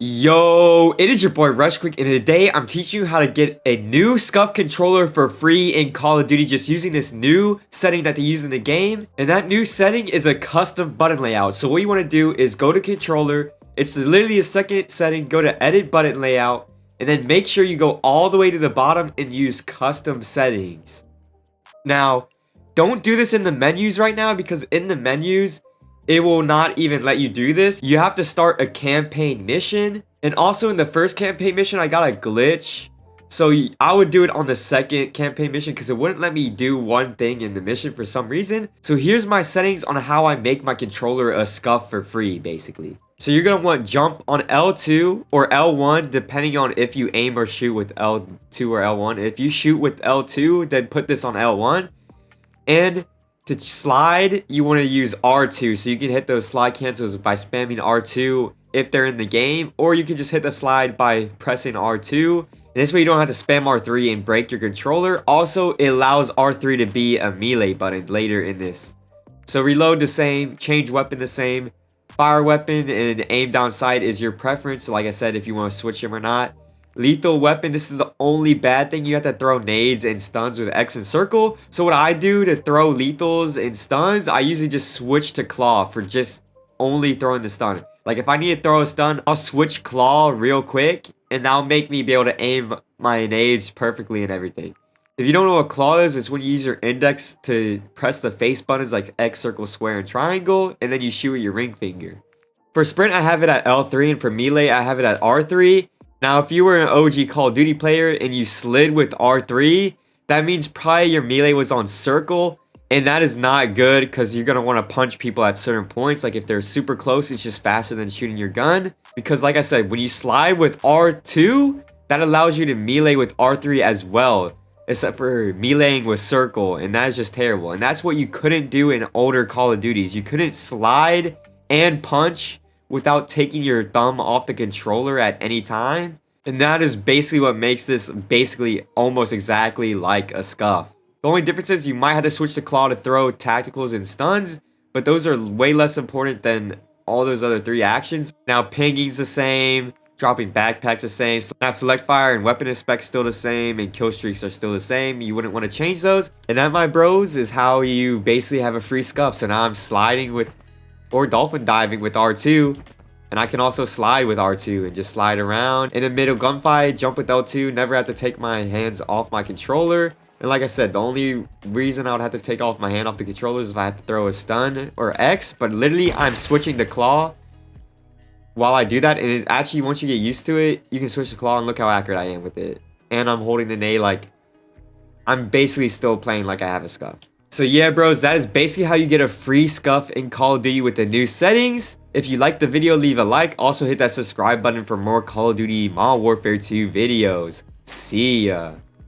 Yo, it is your boy Rushquick, and today I'm teaching you how to get a new SCUF controller for free in Call of Duty just using this new setting that they use in the game. And that new setting is a custom button layout. So what you want to do is go to controller. It's literally a second setting. Go to edit button layout, and then make sure you go all the way to the bottom and use custom settings. Now, don't do this in the menus right now because in the menus, it will not even let you do this. You have to start a campaign mission. And also in the first campaign mission, I got a glitch. So I would do it on the second campaign mission because it wouldn't let me do one thing in the mission for some reason. So here's my settings on how I make my controller a SCUF for free, basically. So you're going to want jump on L2 or L1, depending on if you aim or shoot with L2 or L1. If you shoot with L2, then put this on L1. And to slide, you want to use R2, so you can hit those slide cancels by spamming R2 if they're in the game, or you can just hit the slide by pressing R2. And this way you don't have to spam R3 and break your controller. Also, it allows R3 to be a melee button later in this. So reload the same, change weapon the same, fire weapon and aim down sight is your preference. Like I said, if you want to switch them or not. Lethal weapon, this is the only bad thing. You have to throw nades and stuns with X and circle. So what I do to throw lethals and stuns, I usually just switch to claw for just only throwing the stun. Like if I need to throw a stun, I'll switch claw real quick and that'll make me be able to aim my nades perfectly and everything. If you don't know what claw is, it's when you use your index to press the face buttons like X, circle, square, and triangle, and then you shoot with your ring finger. For sprint, I have it at L3, and for melee, I have it at R3. Now, if you were an OG Call of Duty player and you slid with R3, that means probably your melee was on circle, and that is not good because you're going to want to punch people at certain points. Like if they're super close, it's just faster than shooting your gun. Because like I said, when you slide with R2, that allows you to melee with R3 as well, except for meleeing with circle, and that is just terrible. And that's what you couldn't do in older Call of Duties. You couldn't slide and punch without taking your thumb off the controller at any time. And that is basically what makes this basically almost exactly like a SCUF. The only difference is you might have to switch to claw to throw tacticals and stuns, but those are way less important than all those other three actions. Now pinging's the same, dropping backpacks the same. Now select fire and weapon inspect still the same, and kill streaks are still the same. You wouldn't want to change those. And that, my bros, is how you basically have a free SCUF. So now I'm sliding with or dolphin diving with R2, and I can also slide with R2 and just slide around in a middle gunfight, jump with L2, never have to take my hands off my controller. And like I said, the only reason I would have to take off my hand off the controller is if I have to throw a stun or X, but literally I'm switching to claw while I do that. And it's actually, once you get used to it, you can switch to claw and look how accurate I am with it. And I'm holding the nade like I'm basically still playing like I have a SCUF. So yeah, bros, that is basically how you get a free SCUF in Call of Duty with the new settings. If you liked the video, leave a like. Also hit that subscribe button for more Call of Duty Modern Warfare 2 videos. See ya.